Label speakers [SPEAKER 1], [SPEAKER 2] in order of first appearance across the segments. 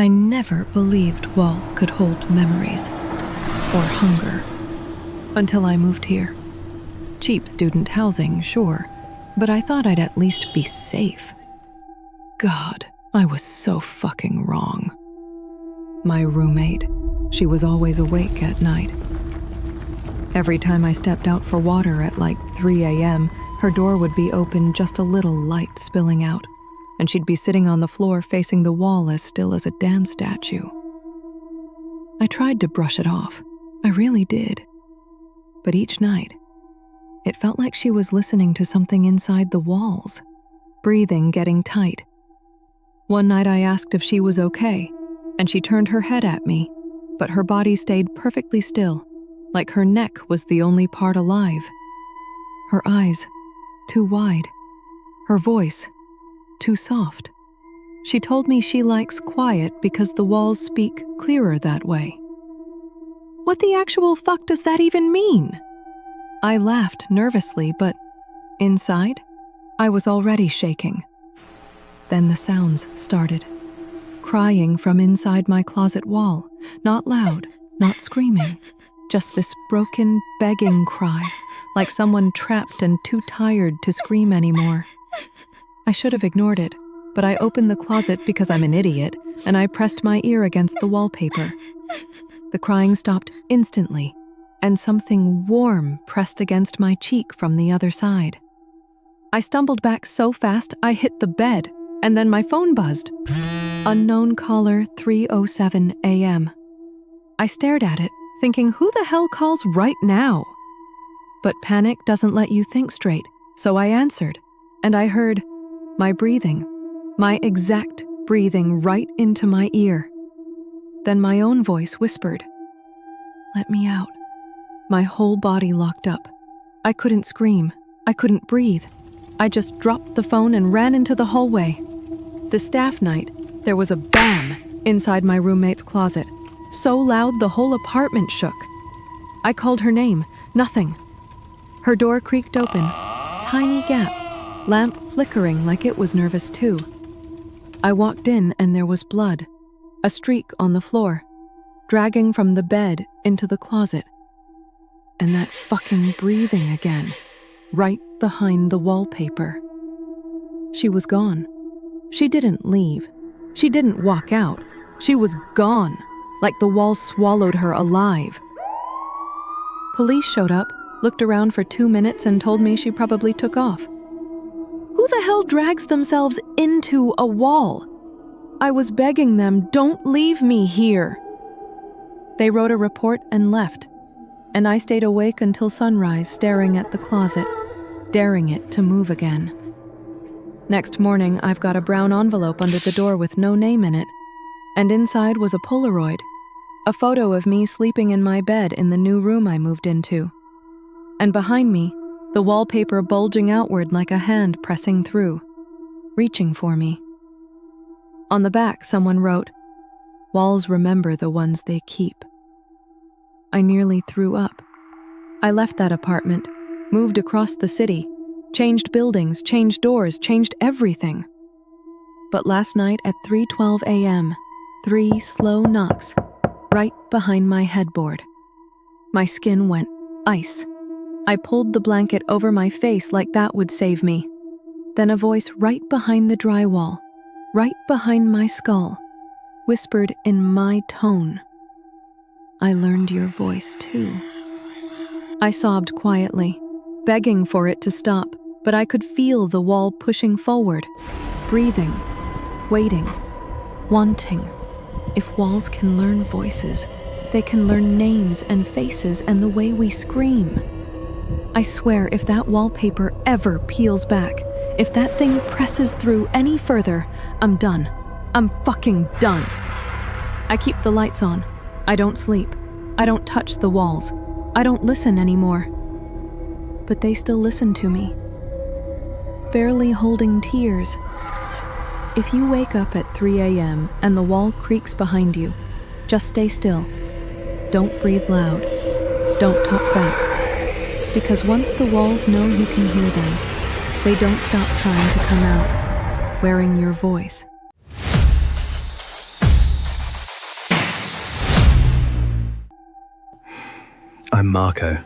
[SPEAKER 1] I never believed walls could hold memories or hunger until I moved here. Cheap student housing, sure, but I thought I'd at least be safe. God, I was so fucking wrong. My roommate, she was always awake at night. Every time I stepped out for water at like 3 a.m., her door would be open, just a little light spilling out, and she'd be sitting on the floor facing the wall as still as a Dan statue. I tried to brush it off. I really did. But each night, it felt like she was listening to something inside the walls, breathing getting tight. One night I asked if she was okay, and she turned her head at me, but her body stayed perfectly still, like her neck was the only part alive. Her eyes, too wide. Her voice, too soft. She told me she likes quiet because the walls speak clearer that way. What the actual fuck does that even mean? I laughed nervously, but inside, I was already shaking. Then the sounds started. Crying from inside my closet wall, not loud, not screaming, just this broken, begging cry, like someone trapped and too tired to scream anymore. I should have ignored it, but I opened the closet because I'm an idiot, and I pressed my ear against the wallpaper. The crying stopped instantly, and something warm pressed against my cheek from the other side. I stumbled back so fast I hit the bed, and then my phone buzzed. Unknown caller, 3:07 a.m. I stared at it, thinking, who the hell calls right now? But panic doesn't let you think straight, so I answered, and I heard my breathing, my exact breathing right into my ear. Then my own voice whispered, "Let me out." My whole body locked up. I couldn't scream. I couldn't breathe. I just dropped the phone and ran into the hallway. The staff night, there was a bam inside my roommate's closet, so loud the whole apartment shook. I called her name, nothing. Her door creaked open, tiny gap, lamp flickering like it was nervous too. I walked in and there was blood, a streak on the floor, dragging from the bed into the closet. And that fucking breathing again, right behind the wallpaper. She was gone. She didn't leave. She didn't walk out. She was gone, like the wall swallowed her alive. Police showed up, looked around for 2 minutes and told me she probably took off. Who the hell drags themselves into a wall? I was begging them, don't leave me here. They wrote a report and left, and I stayed awake until sunrise staring at the closet, daring it to move again. Next morning, I've got a brown envelope under the door with no name in it, and inside was a Polaroid, a photo of me sleeping in my bed in the new room I moved into. And behind me, the wallpaper bulging outward like a hand pressing through, reaching for me. On the back, someone wrote, "Walls remember the ones they keep." I nearly threw up. I left that apartment, moved across the city, changed buildings, changed doors, changed everything. But last night at 3:12 a.m., 3 slow knocks, right behind my headboard. My skin went ice. I pulled the blanket over my face like that would save me. Then a voice right behind the drywall, right behind my skull, whispered in my tone, "I learned your voice too." I sobbed quietly, begging for it to stop, but I could feel the wall pushing forward, breathing, waiting, wanting. If walls can learn voices, they can learn names and faces and the way we scream. I swear if that wallpaper ever peels back, if that thing presses through any further, I'm done. I'm fucking done. I keep the lights on. I don't sleep. I don't touch the walls. I don't listen anymore. But they still listen to me, barely holding tears. If you wake up at 3 a.m. and the wall creaks behind you, just stay still. Don't breathe loud. Don't talk back. Because once the walls know you can hear them, they don't stop trying to come out, wearing your voice.
[SPEAKER 2] I'm Marco.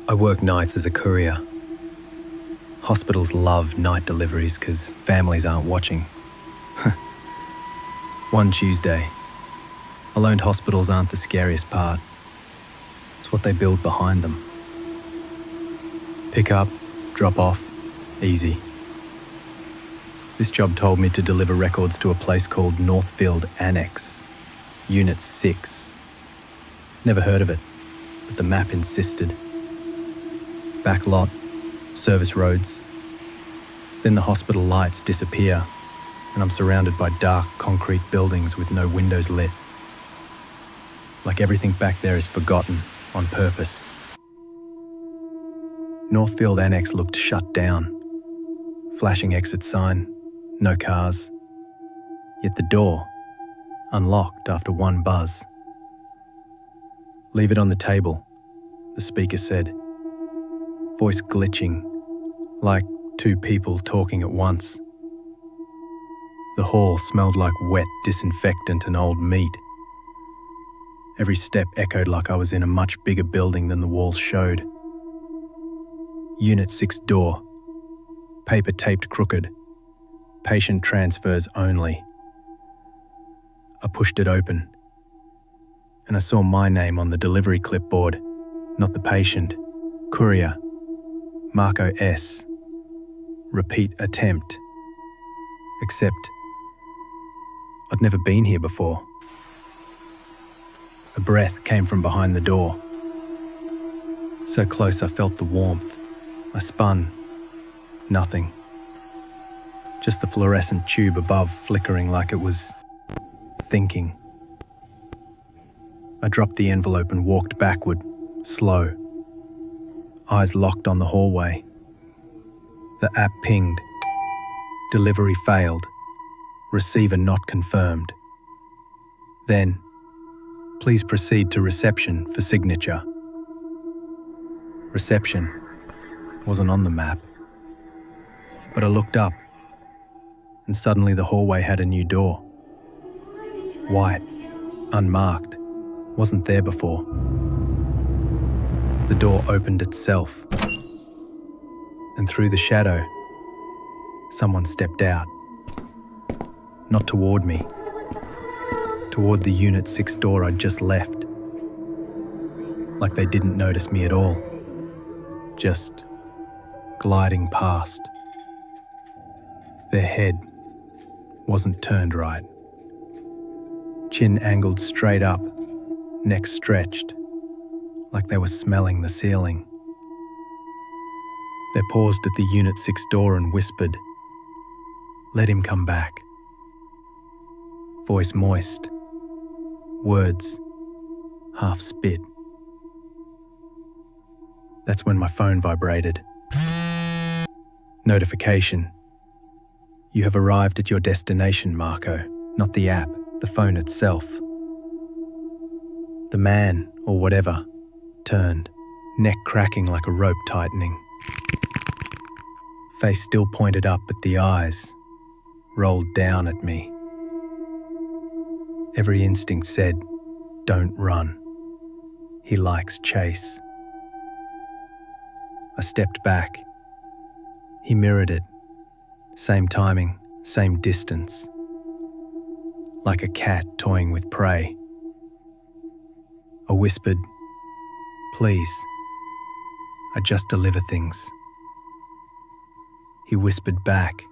[SPEAKER 2] I work nights as a courier. Hospitals love night deliveries because families aren't watching. One Tuesday, I learned hospitals aren't the scariest part. It's what they build behind them. Pick up, drop off, easy. This job told me to deliver records to a place called Northfield Annex, Unit 6. Never heard of it, but the map insisted. Back lot, service roads. Then the hospital lights disappear, and I'm surrounded by dark concrete buildings with no windows lit. Like everything back there is forgotten on purpose. Northfield Annex looked shut down. Flashing exit sign, no cars. Yet the door, unlocked after one buzz. Leave it on the table, the speaker said. Voice glitching, like two people talking at once. The hall smelled like wet disinfectant and old meat. Every step echoed like I was in a much bigger building than the walls showed. Unit 6 door. Paper taped crooked. Patient transfers only. I pushed it open, and I saw my name on the delivery clipboard, not the patient. Courier. Marco S. Repeat attempt. Except I'd never been here before. A breath came from behind the door. So close I felt the warmth. I spun. Nothing. Just the fluorescent tube above flickering like it was thinking. I dropped the envelope and walked backward, slow. Eyes locked on the hallway. The app pinged. Delivery failed. Receiver not confirmed. Then, please proceed to reception for signature. Reception wasn't on the map. But I looked up, and suddenly the hallway had a new door. White, unmarked, wasn't there before. The door opened itself, and through the shadow, someone stepped out. Not toward me, toward the Unit 6 door I'd just left. Like they didn't notice me at all, just gliding past. Their head wasn't turned right. Chin angled straight up, neck stretched, like they were smelling the ceiling. They paused at the Unit 6 door and whispered, "Let him come back." Voice moist, words half spit. That's when my phone vibrated. Notification. You have arrived at your destination, Marco, not the app, the phone itself. The man, or whatever, turned, neck cracking like a rope tightening. Face still pointed up, but the eyes rolled down at me. Every instinct said, don't run. He likes chase. I stepped back. He mirrored it. Same timing, same distance. Like a cat toying with prey. I whispered, "Please, I just deliver things." He whispered back,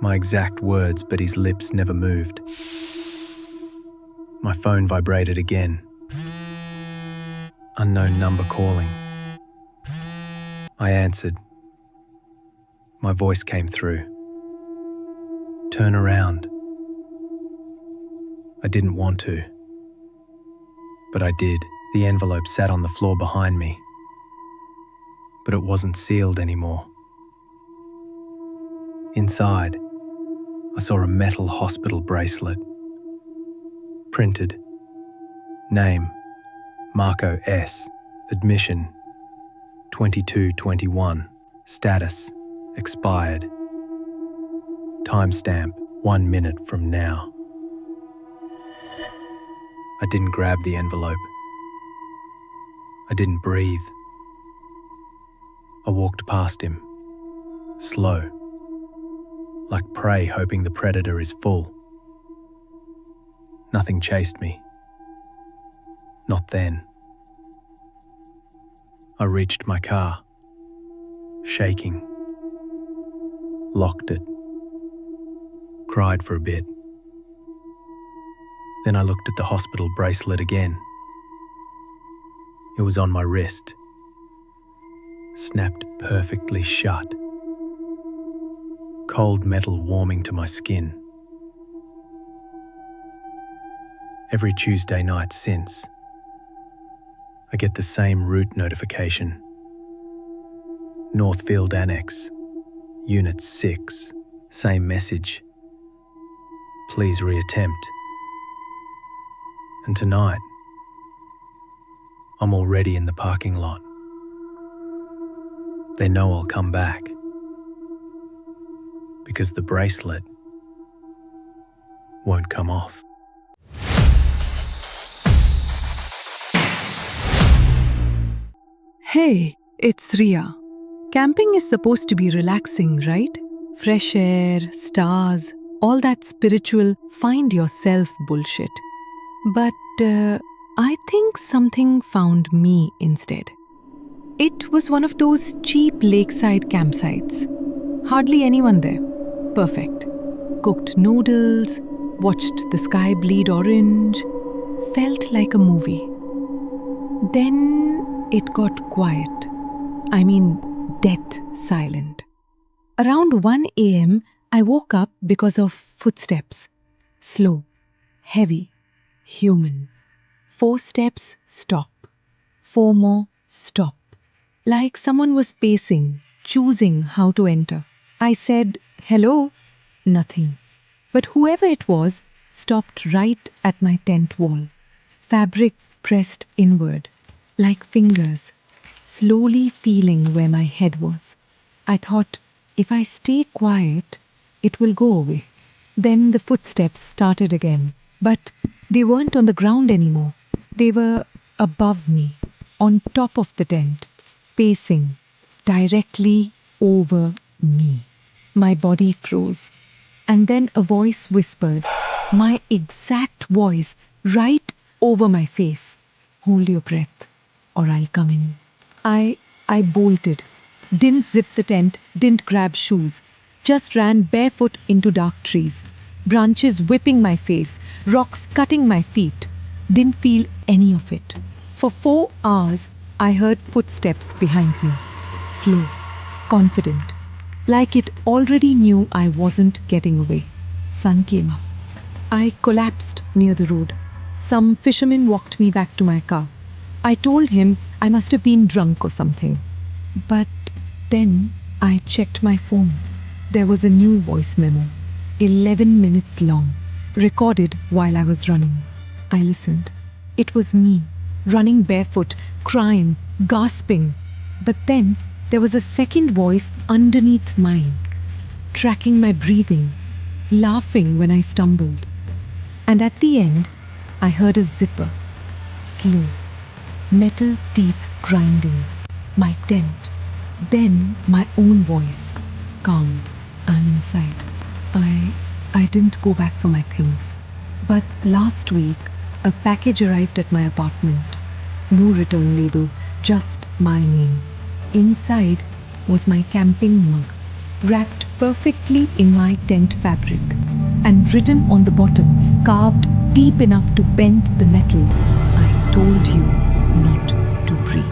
[SPEAKER 2] my exact words, but his lips never moved. My phone vibrated again. Unknown number calling. I answered. My voice came through. Turn around. I didn't want to, but I did. The envelope sat on the floor behind me, but it wasn't sealed anymore. Inside, I saw a metal hospital bracelet. Printed. Name, Marco S. Admission, 2221. Status, expired. Timestamp, 1 minute from now. I didn't grab the envelope. I didn't breathe. I walked past him, slow, like prey hoping the predator is full. Nothing chased me. Not then. I reached my car, shaking, locked it, cried for a bit. Then I looked at the hospital bracelet again. It was on my wrist, snapped perfectly shut, cold metal warming to my skin. Every Tuesday night since, I get the same route notification. Northfield Annex, Unit 6, same message. Please reattempt. And tonight, I'm already in the parking lot. They know I'll come back. Because the bracelet won't come off.
[SPEAKER 1] Hey, it's Ria. Camping is supposed to be relaxing, right? Fresh air, stars, all that spiritual find yourself bullshit. But I think something found me instead. It was one of those cheap lakeside campsites. Hardly anyone there. Perfect. Cooked noodles, watched the sky bleed orange, felt like a movie. Then it got quiet. I mean, death silent. Around 1 a.m., I woke up because of footsteps. Slow, heavy, human. 4 steps, stop. 4 more, stop. Like someone was pacing, choosing how to enter. I said, hello? Nothing. But whoever it was stopped right at my tent wall. Fabric pressed inward, like fingers, slowly feeling where my head was. I thought, if I stay quiet, it will go away. Then the footsteps started again, but they weren't on the ground anymore. They were above me, on top of the tent, pacing directly over me. My body froze. And then a voice whispered, my exact voice, right over my face. Hold your breath, or I'll come in. I bolted. Didn't zip the tent, didn't grab shoes. Just ran barefoot into dark trees. Branches whipping my face, rocks cutting my feet. Didn't feel any of it. For 4 hours, I heard footsteps behind me. Slow, confident. Like it already knew I wasn't getting away. Sun came up. I collapsed near the road. Some fisherman walked me back to my car. I told him I must have been drunk or something. But then I checked my phone. There was a new voice memo, 11 minutes long, recorded while I was running. I listened. It was me, running barefoot, crying, gasping. But then there was a second voice underneath mine, tracking my breathing, laughing when I stumbled. And at the end, I heard a zipper, slow, metal teeth grinding, my tent. Then my own voice, calm, I'm inside. I didn't go back for my things. But last week, a package arrived at my apartment. No return label, just my name. Inside was my camping mug, wrapped perfectly in my tent fabric, and written on the bottom, carved deep enough to bend the metal, I told you not to breathe.